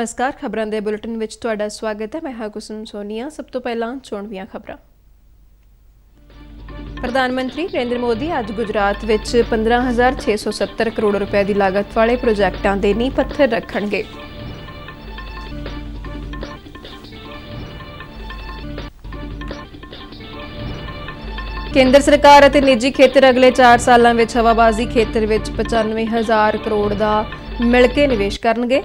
नमस्कार। खबरों के बुलेटिन विच तुहाडा स्वागत है। मैं हाँ कुसुम सोनिया। सब तो पहला चोणवीआं खबरां। प्रधानमंत्री नरेंद्र मोदी अज गुजरात विच 15,670 करोड़ रुपए की लागत वाले प्रोजैक्टां दे नींह पत्थर रखणगे। केंद्र सरकार अते निजी खेतर अगले 4 सालों में हवाबाजी खेतर में 95,000 करोड़ का मिल के निवेश करनगे।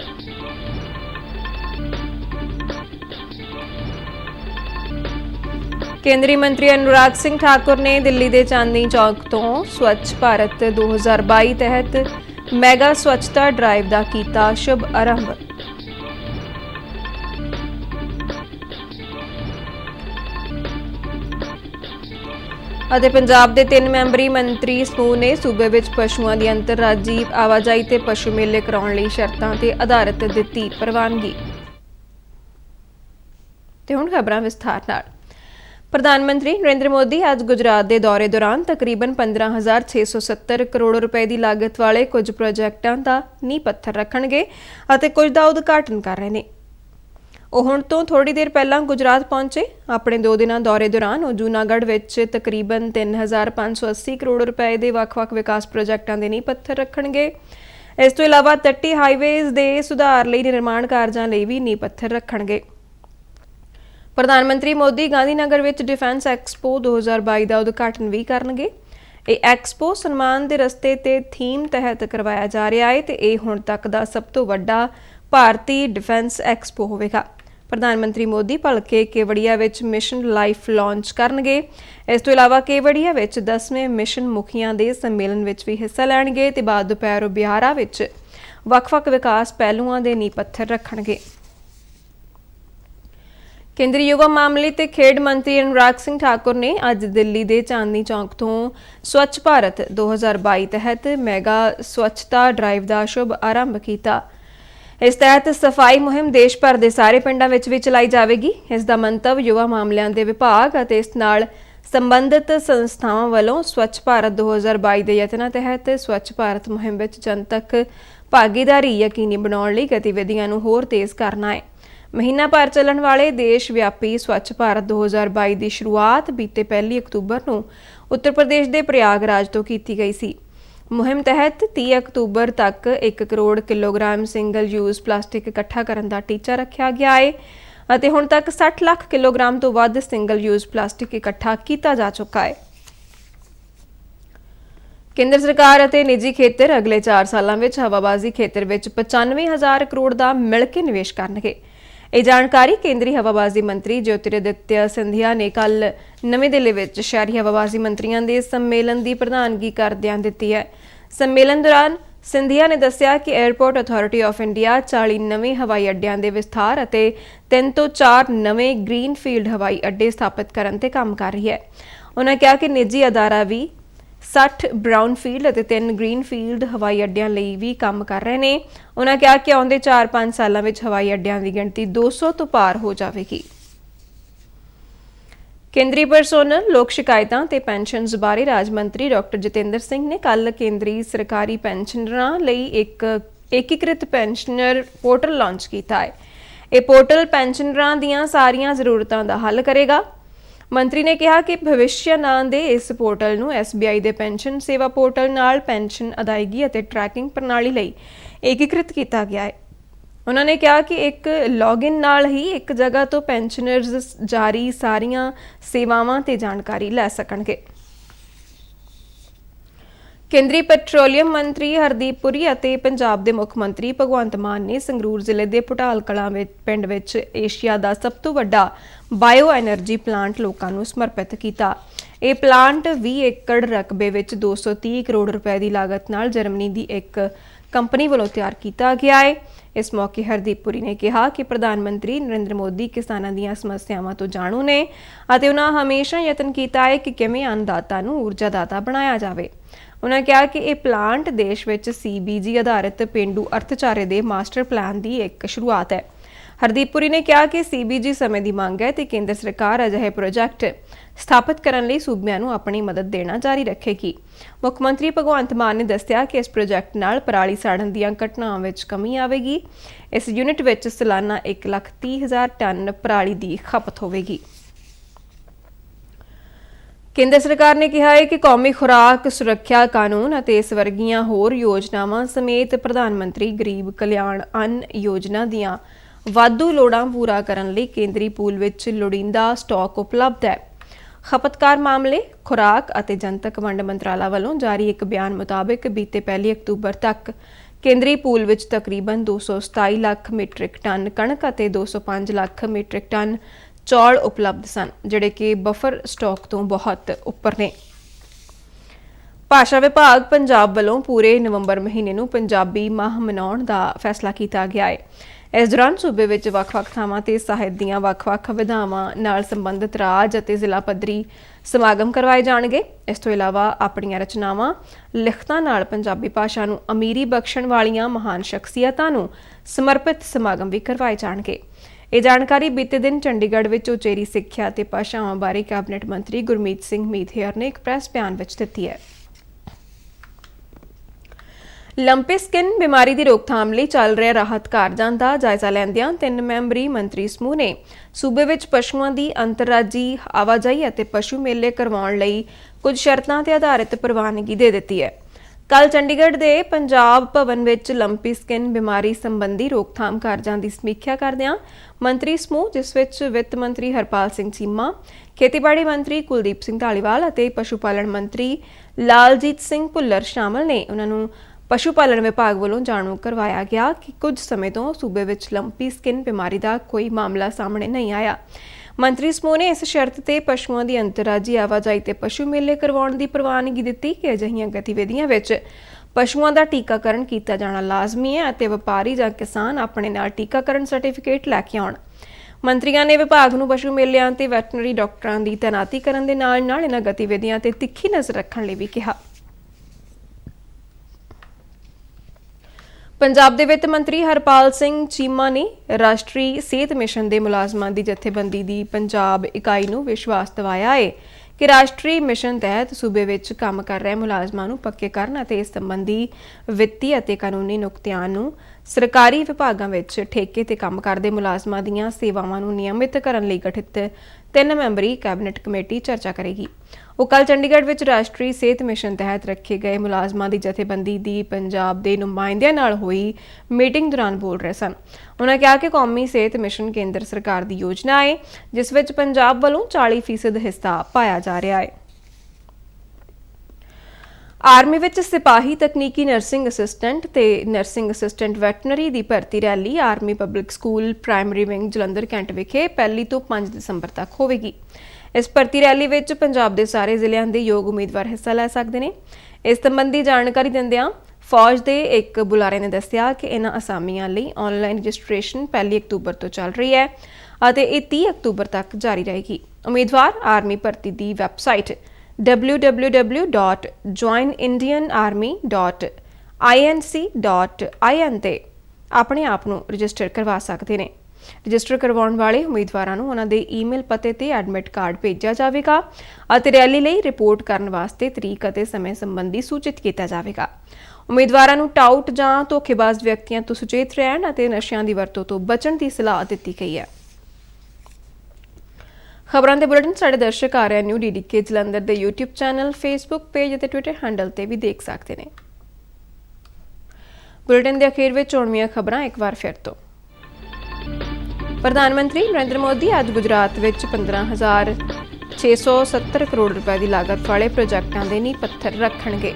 केंद्रीय मंत्री अनुराग सिंह ठाकुर ने दिल्ली के चांदनी चौक तो स्वच्छ भारत 2022 तहत मैगा स्वच्छता ड्राइव का किया शुभ आरंभ। पंजाब के 3 मैंबरी मंत्री समूह ने सूबे विच पशुओं की अंतरराजी आवाजाही ते पशु मेले कराउण लई शर्तां ते आधारित दित्ती प्रवानगी। ते हुण खबरां विस्तार नाल। प्रधानमंत्री नरेंद्र मोदी अज गुजरात के दौरे दौरान तकरीबन 15,670 करोड़ रुपए की लागत वाले कुछ प्रोजैक्टां का नींह पत्थर रखणगे अते कुछ का उद्घाटन कर रहे हैं। ਉਹ ਹੁਣ ਤੋਂ थोड़ी देर पहला गुजरात पहुंचे। अपने 2 दिना दौरे दौरान ਉਹ जूनागढ़ विच तकरीबन 3,580 करोड़ रुपए के ਵੱਖ-ਵੱਖ विकास प्रोजैक्टां के नींह पत्थर रखणगे। इस तो इलावा तटी हाईवेज़ के सुधार लई निर्माण कार्यां लई भी नींह पत्थर रखणगे। प्रधानमंत्री मोदी गांधीनगर विच डिफेंस एक्सपो 2022 का उद्घाटन भी करनगे। ਇਹ एक्सपो सन्मान के रस्ते ते थीम तहत करवाया जा रहा है ते ਇਹ ਹੁਣ तक का सब तो वड्डा भारती डिफेंस एक्सपो होवेगा। प्रधानमंत्री मोदी भलके केवड़िया विच मिशन लाइफ लॉन्च करनगे। इस तो इलावा केवड़िया विच 10वें मिशन मुखियां दे सम्मेलन विच भी हिस्सा लैणगे ते बाद दोपहर बिहारा विच वख-वख विकास पहलुआं दे नींह पत्थर रखणगे। केंद्रीय युवा मामले ते खेड मंत्री अनुराग सिंह ठाकुर ने अज दिल्ली के चांदनी चौक तो स्वच्छ भारत 2022 तहत मैगा स्वच्छता ड्राइव का शुभ आरंभ किया। इस तहत सफाई मुहिम देश भर के सारे पिंडां विच भी चलाई जाएगी। इसका मंतव युवा मामलों के विभाग और इस नाल संबंधित संस्थावां वालों स्वच्छ भारत 2022 के यत्नां तहत स्वच्छ भारत मुहिम विच जनतक भागीदारी यकीनी बनाउण लई गतिविधियां नूं होर तेज़ करना है। महीना भर चलण वाले देश व्यापी स्वच्छ भारत 2022 की शुरुआत बीते 1 अक्तूबर को उत्तर प्रदेश के प्रयागराज तो की गई सी। मुहिम तहत 30 अक्तूबर तक 1 crore kilogram single use plastic इकट्ठा करने का टीचा रखा गया है और हुण तक 60 लाख किलोग्राम तो वध सिंगल यूज़ प्लास्टिक इकट्ठा किया जा चुका है। केंद्र सरकार और निजी खेतर अगले 4 सालों में हवाबाजी खेतर में 95,000 करोड़ का मिल के निवेश करनगे। ये जानकारी केंद्रीय हवाबाजी मंत्री ज्योतिरादित्य सिंधिया ने कल नवी दिल्ली में शहरी हवाबाजी मंत्रियों के सम्मेलन की प्रधानगी करदिआं दित्ती है। सम्मेलन दौरान सिंधिया ने दस्सिया कि एयरपोर्ट अथॉरिटी ऑफ इंडिया 40 नवे हवाई अड्डियां के विस्तार और 3 तो 4 नवे ग्रीन फील्ड हवाई अड्डे स्थापित करने ते काम कर रही है। उन्होंने कहा कि निजी अदारा भी 60 ब्राउन फील्ड और 3 ग्रीन फील्ड हवाई अड्डियां लई भी काम कर रहे हैं। उन्होंने कहा कि आउंदे 4-5 सालों में हवाई अड्डियां की गिणती 200 तो पार हो जाएगी। केंद्रीय परसोनल लोक शिकायतां ते पेंशनस बारे राज मंत्री डॉक्टर जितेंद्र सिंह ने कल केंद्रीय सरकारी पेंशनरां लई एक एकीकृत पेंशनर पोर्टल लॉन्च किया है। यह पोर्टल पेंशनरां दीआं सारियां जरूरतां दा हल करेगा। मंत्री ने कहा कि भविष्य नां दे इस पोर्टल नूं SBI दे पेंशन सेवा पोर्टल नाल पेंशन अदायगी और ट्रैकिंग प्रणाली लई एकीकृत किया गया है। उन्होंने कहा कि एक लॉगिन नाल ही एक जगह तो पेंशनर्स जारी सारियां सेवावां ते जानकारी लै सकणगे। केंद्रीय पेट्रोलियम मंत्री हरदीप पुरी और पंजाब के मुख्यमंत्री भगवंत मान ने संगरूर जिले के भुटाल कलां पिंड विच एशिया का सब तो वड्डा बायो एनर्जी प्लांट लोकां नूं समर्पित किया। यह प्लांट 20 एकड़ रकबे विच 230 करोड़ रुपए की लागत नाल जर्मनी की एक कंपनी वालों तैयार किया गया है। इस मौके हरदीप पुरी ने कहा कि प्रधानमंत्री नरेंद्र मोदी किसानों दी समस्यावां तो जाणू ने और उन्होंने हमेशा यतन किया है कि किवें अन्नदाता नूं ऊर्जादाता बनाया जाए। उन्होंने कहा कि यह प्लांट देश में CBG आधारित पेंडू अर्थचारे के मास्टर प्लान की एक शुरुआत है। ਹਰਦੀਪ ਪੁਰੀ ਨੇ ਕਿਹਾ ਕਿ CBG ਸਮੇਂ ਦੀ ਮੰਗ ਹੈ ਤੇ ਕੇਂਦਰ ਸਰਕਾਰ ਅਜਿਹੇ ਪ੍ਰੋਜੈਕਟ ਸਥਾਪਿਤ ਕਰਨ ਲਈ ਸੂਬਿਆਂ ਨੂੰ ਆਪਣੀ ਮਦਦ ਦੇਣਾ ਜਾਰੀ ਰੱਖੇਗੀ। ਮੁੱਖ ਮੰਤਰੀ ਭਗਵੰਤ ਮਾਨ ਨੇ ਦੱਸਿਆ ਕਿ ਇਸ ਪ੍ਰੋਜੈਕਟ ਨਾਲ ਪਰਾਲੀ ਸਾੜਨ ਦੀਆਂ ਘਟਨਾਵਾਂ ਵਿੱਚ ਕਮੀ ਆਵੇਗੀ। ਇਸ ਯੂਨਿਟ ਵਿੱਚ ਸਾਲਾਨਾ 1,30,000 ਟਨ ਪਰਾਲੀ ਦੀ ਖਪਤ ਹੋਵੇਗੀ। ਕੇਂਦਰ ਸਰਕਾਰ ਨੇ ਕਿਹਾ ਹੈ ਕਿ ਕੌਮੀ ਖੁਰਾਕ ਸੁਰੱਖਿਆ ਕਾਨੂੰਨ ਅਤੇ ਇਸ ਵਰਗੀਆਂ ਹੋਰ ਯੋਜਨਾਵਾਂ ਸਮੇਤ ਪ੍ਰਧਾਨ ਮੰਤਰੀ ਗਰੀਬ ਕਲਿਆਣ ਅੰਨ ਯੋਜਨਾ ਦੀਆਂ ਵਾਧੂ ਲੋੜਾਂ ਪੂਰਾ ਕਰਨ ਲਈ ਕੇਂਦਰੀ ਪੂਲ ਵਿੱਚ ਲੋੜੀਂਦਾ ਸਟਾਕ ਉਪਲਬਧ ਹੈ। ਖਪਤਕਾਰ ਮਾਮਲੇ, ਖੁਰਾਕ ਅਤੇ ਜਨਤਕ ਵੰਡ ਮੰਤਰਾਲਾ ਵੱਲੋਂ ਜਾਰੀ ਇੱਕ ਬਿਆਨ ਮੁਤਾਬਕ ਬੀਤੇ 1 ਅਕਤੂਬਰ ਤੱਕ ਕੇਂਦਰੀ ਪੂਲ ਵਿੱਚ ਤਕਰੀਬਨ 227 ਲੱਖ ਮੀਟ੍ਰਿਕ ਟਨ ਕਣਕ ਅਤੇ 205 ਲੱਖ ਮੀਟ੍ਰਿਕ ਟਨ ਚੌਲ ਉਪਲਬਧ ਸਨ, ਜਿਹੜੇ ਕਿ ਬਫਰ ਸਟਾਕ ਤੋਂ ਬਹੁਤ ਉੱਪਰ ਨੇ। ਭਾਸ਼ਾ ਵਿਭਾਗ ਪੰਜਾਬ ਵੱਲੋਂ ਪੂਰੇ ਨਵੰਬਰ ਮਹੀਨੇ ਨੂੰ ਪੰਜਾਬੀ ਮਾਹ ਮਨਾਉਣ ਦਾ ਫੈਸਲਾ ਕੀਤਾ ਗਿਆ ਹੈ। ਇਸ ਦੌਰਾਨ ਸੂਬੇ ਵਿੱਚ ਵੱਖ-ਵੱਖ ਥਾਵਾਂ ਤੇ ਸਾਹਿਤ ਦੀਆਂ ਵੱਖ-ਵੱਖ ਵਿਧਾਵਾਂ ਨਾਲ ਸੰਬੰਧਿਤ ਰਾਜ ਅਤੇ ਜ਼ਿਲ੍ਹਾ ਪੱਧਰੀ ਸਮਾਗਮ ਕਰਵਾਏ ਜਾਣਗੇ। ਇਸ ਤੋਂ ਇਲਾਵਾ ਆਪਣੀਆਂ ਰਚਨਾਵਾਂ, ਲਿਖਤਾਂ ਨਾਲ ਪੰਜਾਬੀ ਭਾਸ਼ਾ ਨੂੰ ਅਮੀਰੀ ਬਖਸ਼ਣ ਵਾਲੀਆਂ ਮਹਾਨ ਸ਼ਖਸੀਅਤਾਂ ਨੂੰ ਸਮਰਪਿਤ ਸਮਾਗਮ ਵੀ ਕਰਵਾਏ ਜਾਣਗੇ। ਇਹ ਜਾਣਕਾਰੀ ਬੀਤੇ ਦਿਨ ਚੰਡੀਗੜ੍ਹ ਵਿੱਚ ਉਚੇਰੀ ਸਿੱਖਿਆ ਅਤੇ ਭਾਸ਼ਾਵਾਂ ਬਾਰੇ ਕੈਬਨਿਟ ਮੰਤਰੀ ਗੁਰਮੀਤ ਸਿੰਘ ਮੀਥੇਰ ਨੇ ਇੱਕ ਪ੍ਰੈਸ ਬਿਆਨ ਵਿੱਚ ਦਿੱਤੀ ਹੈ। ਲੰਪੀ ਸਕਿਨ ਬਿਮਾਰੀ ਦੀ ਰੋਕਥਾਮ ਲਈ ਚੱਲ ਰਿਹਾ ਰਾਹਤ ਕਾਰਜਾਂ ਦਾ ਜਾਇਜ਼ਾ ਲੈਂਦਿਆਂ 3 ਮੈਂਬਰੀ ਮੰਤਰੀ ਸਮੂਹ ਨੇ ਸੂਬੇ ਵਿੱਚ ਪਸ਼ੂਆਂ ਦੀ ਅੰਤਰਰਾਜੀ ਆਵਾਜਾਈ ਅਤੇ ਪਸ਼ੂ ਮੇਲੇ ਕਰਵਾਉਣ ਲਈ ਕੁਝ ਸ਼ਰਤਾਂ ਤੇ ਆਧਾਰਿਤ ਪ੍ਰਵਾਨਗੀ ਦੇ ਦਿੱਤੀ ਹੈ। ਕੱਲ ਚੰਡੀਗੜ੍ਹ ਦੇ ਪੰਜਾਬ ਭਵਨ ਵਿੱਚ ਲੰਪੀ ਸਕਿਨ ਬਿਮਾਰੀ ਸੰਬੰਧੀ ਰੋਕਥਾਮ ਕਾਰਜਾਂ ਦੀ ਸਮੀਖਿਆ ਕਰਦਿਆਂ ਮੰਤਰੀ ਸਮੂਹ, ਜਿਸ ਵਿੱਚ ਵਿੱਤ ਮੰਤਰੀ ਹਰਪਾਲ ਸਿੰਘ ਚੀਮਾ, ਖੇਤੀਬਾੜੀ ਮੰਤਰੀ ਕੁਲਦੀਪ ਸਿੰਘ ਧਾਲੀਵਾਲ ਅਤੇ ਪਸ਼ੂ ਪਾਲਣ ਮੰਤਰੀ ਲਾਲਜੀਤ ਸਿੰਘ ਭੁੱਲਰ ਸ਼ਾਮਲ ਨੇ, ਉਹਨਾਂ ਨੂੰ ਪਸ਼ੂ ਪਾਲਣ ਵਿਭਾਗ ਵੱਲੋਂ ਜਾਣੂ ਕਰਵਾਇਆ ਗਿਆ ਕਿ ਕੁਝ ਸਮੇਂ ਤੋਂ ਸੂਬੇ ਵਿੱਚ ਲੰਪੀ ਸਕਿਨ ਬਿਮਾਰੀ ਦਾ ਕੋਈ ਮਾਮਲਾ ਸਾਹਮਣੇ ਨਹੀਂ ਆਇਆ। ਮੰਤਰੀ ਸਮੂਹ ਨੇ ਇਸ ਸ਼ਰਤ ਤੇ ਪਸ਼ੂਆਂ ਦੀ ਅੰਤਰਰਾਜੀ ਆਵਾਜਾਈ ਤੇ ਪਸ਼ੂ ਮੇਲੇ ਕਰਵਾਉਣ ਦੀ ਪ੍ਰਵਾਨਗੀ ਦਿੱਤੀ ਕਿ ਅਜਿਹੀਆਂ ਗਤੀਵਿਧੀਆਂ ਵਿੱਚ ਪਸ਼ੂਆਂ ਦਾ ਟੀਕਾਕਰਨ ਕੀਤਾ ਜਾਣਾ ਲਾਜ਼ਮੀ ਹੈ ਅਤੇ ਵਪਾਰੀ ਜਾਂ ਕਿਸਾਨ ਆਪਣੇ ਨਾਲ ਟੀਕਾਕਰਨ ਸਰਟੀਫਿਕੇਟ ਲੈ ਕੇ ਆਉਣ। ਮੰਤਰੀਆਂ ਨੇ ਵਿਭਾਗ ਨੂੰ ਪਸ਼ੂ ਮੇਲਿਆਂ ਤੇ ਵੈਟਰਨਰੀ ਡਾਕਟਰਾਂ ਦੀ ਤੈਨਾਤੀ ਕਰਨ ਦੇ ਨਾਲ-ਨਾਲ ਇਹਨਾਂ ਗਤੀਵਿਧੀਆਂ ਤੇ ਤਿੱਖੀ ਨਜ਼ਰ ਰੱਖਣ ਲਈ ਵੀ ਕਿਹਾ। ਪੰਜਾਬ ਦੇ ਵਿੱਤ ਮੰਤਰੀ ਹਰਪਾਲ ਸਿੰਘ ਚੀਮਾ ਨੇ ਰਾਸ਼ਟਰੀ ਸਿਹਤ ਮਿਸ਼ਨ ਦੇ ਮੁਲਾਜ਼ਮਾਂ ਦੀ ਜਥੇਬੰਦੀ ਦੀ ਪੰਜਾਬ ਇਕਾਈ ਨੂੰ ਵਿਸ਼ਵਾਸ ਦਿਵਾਇਆ ਹੈ ਕਿ ਰਾਸ਼ਟਰੀ ਮਿਸ਼ਨ ਤਹਿਤ ਸੂਬੇ ਵਿੱਚ ਕੰਮ ਕਰ ਰਹੇ ਮੁਲਾਜ਼ਮਾਂ ਨੂੰ ਪੱਕੇ ਕਰਨ ਅਤੇ ਇਸ ਸੰਬੰਧੀ ਵਿੱਤੀ ਅਤੇ ਕਾਨੂੰਨੀ ਨੁਕਤਿਆਂ ਨੂੰ ਸਰਕਾਰੀ ਵਿਭਾਗਾਂ ਵਿੱਚ ਠੇਕੇ ਤੇ ਕੰਮ ਕਰਦੇ ਮੁਲਾਜ਼ਮਾਂ ਦੀਆਂ ਸੇਵਾਵਾਂ ਨੂੰ ਨਿਯਮਿਤ ਕਰਨ ਲਈ ਗਠਿਤ 3 ਮੈਂਬਰੀ ਕੈਬਨਿਟ ਕਮੇਟੀ ਚਰਚਾ ਕਰੇਗੀ। ਉਹ ਕੱਲ ਚੰਡੀਗੜ੍ਹ ਵਿੱਚ ਰਾਸ਼ਟਰੀ ਸਿਹਤ ਮਿਸ਼ਨ ਤਹਿਤ ਰੱਖੇ ਗਏ ਮੁਲਾਜ਼ਮਾਂ ਦੀ ਜਥੇਬੰਦੀ ਦੀ ਪੰਜਾਬ ਦੇ ਨੁਮਾਇੰਦਿਆਂ ਨਾਲ ਹੋਈ ਮੀਟਿੰਗ ਦੌਰਾਨ ਬੋਲ ਰਹੇ ਸਨ। ਉਹਨਾਂ ਕਿਹਾ ਕਿ ਕੌਮੀ ਸਿਹਤ ਮਿਸ਼ਨ ਕੇਂਦਰ ਸਰਕਾਰ ਦੀ ਯੋਜਨਾ ਹੈ, ਜਿਸ ਵਿੱਚ ਪੰਜਾਬ ਵੱਲੋਂ 40% ਹਿੱਸਾ ਪਾਇਆ ਜਾ ਰਿਹਾ ਹੈ। ਆਰਮੀ ਵਿੱਚ ਸਿਪਾਹੀ ਤਕਨੀਕੀ ਨਰਸਿੰਗ ਅਸਿਸਟੈਂਟ ਤੇ ਨਰਸਿੰਗ ਅਸਿਸਟੈਂਟ ਵੈਟਰਨਰੀ ਦੀ ਭਰਤੀ rally army public school primary wing Jalandhar cantt ਵਿਖੇ 1 ਤੋਂ 5 ਦਸੰਬਰ ਤੱਕ ਹੋਵੇਗੀ। ਇਸ ਭਰਤੀ ਰੈਲੀ ਵਿੱਚ ਪੰਜਾਬ ਦੇ ਸਾਰੇ ਜ਼ਿਲ੍ਹਿਆਂ ਦੇ ਯੋਗ ਉਮੀਦਵਾਰ ਹਿੱਸਾ ਲੈ ਸਕਦੇ ਨੇ। ਇਸ ਸੰਬੰਧੀ ਜਾਣਕਾਰੀ ਦਿੰਦਿਆਂ ਫੌਜ ਦੇ ਇੱਕ ਬੁਲਾਰੇ ਨੇ ਦੱਸਿਆ ਕਿ ਇਹਨਾਂ ਅਸਾਮੀਆਂ ਲਈ ਆਨਲਾਈਨ ਰਜਿਸਟ੍ਰੇਸ਼ਨ 1 ਅਕਤੂਬਰ ਤੋਂ ਚੱਲ ਰਹੀ ਹੈ ਅਤੇ ਇਹ 30 ਅਕਤੂਬਰ ਤੱਕ ਜਾਰੀ ਰਹੇਗੀ। ਉਮੀਦਵਾਰ ਆਰਮੀ ਭਰਤੀ ਦੀ ਵੈਬਸਾਈਟ www.joinindianarmy.inc.in ਤੇ ਆਪਣੇ ਆਪ ਨੂੰ ਰਜਿਸਟਰ ਕਰਵਾ ਸਕਦੇ ਨੇ। ਰਜਿਸਟਰ ਕਰਵਾਉਣ ਵਾਲੇ ਉਮੀਦਵਾਰਾਂ ਨੂੰ ਉਹਨਾਂ ਦੇ ਈਮੇਲ ਪਤੇ ਤੇ ਐਡਮਿਟ ਕਾਰਡ ਭੇਜਿਆ ਜਾਵੇਗਾ ਅਤੇ ਰੈਲੀ ਲਈ ਰਿਪੋਰਟ ਕਰਨ ਵਾਸਤੇ ਤਰੀਕ ਅਤੇ ਸਮੇਂ ਸੰਬੰਧੀ ਸੂਚਿਤ ਕੀਤਾ ਜਾਵੇਗਾ। ਉਮੀਦਵਾਰਾਂ ਨੂੰ ਟਾਊਟ ਜਾਂ ਧੋਖੇਬਾਜ਼ ਵਿਅਕਤੀਆਂ ਤੋਂ ਸੁਚੇਤ ਰਹਿਣ ਅਤੇ ਨਸ਼ਿਆਂ ਦੀ ਵਰਤੋਂ ਤੋਂ ਬਚਣ ਦੀ ਸਲਾਹ ਦਿੱਤੀ ਗਈ ਹੈ। ਖਬਰਾਂ ਦੇ ਬੁਲੇਟਿਨ ਸਾਡੇ ਦਰਸ਼ਕ ਆਰਿਆ ਨਿਊ DDK ਜਲੰਧਰ ਦੇ YouTube ਚੈਨਲ, Facebook ਪੇਜ ਅਤੇ Twitter ਹੈਂਡਲ ਤੇ ਵੀ ਦੇਖ ਸਕਦੇ ਨੇ। ਬੁਲੇਟਿਨ ਦੇ ਅਖੀਰ ਵਿੱਚ ਚੋਣਵੀਆਂ ਖਬਰਾਂ ਇੱਕ ਵਾਰ ਫਿਰ ਤੋਂ। ਪ੍ਰਧਾਨ ਮੰਤਰੀ ਨਰਿੰਦਰ ਮੋਦੀ ਅੱਜ ਗੁਜਰਾਤ ਵਿੱਚ 15,670 ਕਰੋੜ ਰੁਪਏ ਦੀ ਲਾਗਤ ਵਾਲੇ ਪ੍ਰੋਜੈਕਟਾਂ ਦੇ ਨੀਂਹ ਪੱਥਰ ਰੱਖਣਗੇ।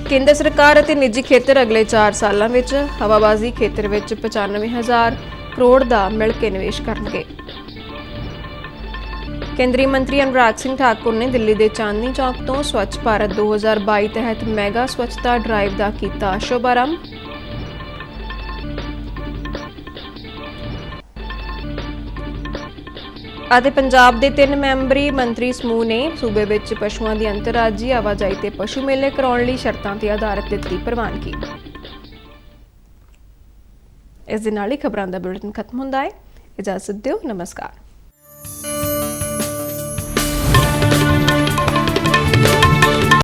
ਕੇਂਦਰ ਸਰਕਾਰ ਅਤੇ ਨਿੱਜੀ ਖੇਤਰ ਅਗਲੇ 4 ਸਾਲਾਂ ਵਿੱਚ ਹਵਾਬਾਜ਼ੀ ਖੇਤਰ ਵਿੱਚ 95,000 ਕਰੋੜ ਦਾ ਮਿਲ ਕੇ ਨਿਵੇਸ਼ ਕਰਨਗੇ। ਕੇਂਦਰੀ ਮੰਤਰੀ ਅਨੁਰਾਗ ਸਿੰਘ ਠਾਕੁਰ ਨੇ ਦਿੱਲੀ ਦੇ ਚਾਂਦਨੀ ਚੌਕ ਤੋਂ ਸਵੱਛ ਭਾਰਤ 2022 ਤਹਿਤ ਮੈਗਾ ਸਵੱਛਤਾ ਡਰਾਈਵ ਦਾ ਕੀਤਾ ਸ਼ੁਭਾਰੰਭ। ਅਤੇ ਪੰਜਾਬ ਦੇ 3 ਮੈਂਬਰੀ ਮੰਤਰੀ ਸਮੂਹ ਨੇ ਸੂਬੇ ਵਿੱਚ ਪਸ਼ੂਆਂ ਦੀ ਅੰਤਰਰਾਜੀ ਆਵਾਜਾਈ ਤੇ ਪਸ਼ੂ ਮੇਲੇ ਕਰਾਉਣ ਲਈ ਸ਼ਰਤਾਂ ਤੇ ਆਧਾਰਿਤ ਦਿੱਤੀ ਪ੍ਰਵਾਨਗੀ। ਇਸ ਦੇ ਨਾਲ ਹੀ ਖਬਰਾਂ ਦਾ ਬੁਲੇਟਿਨ ਖਤਮ ਹੁੰਦਾ ਹੈ। ਇਜਾਜ਼ਤ ਦਿਓ, ਨਮਸਕਾਰ।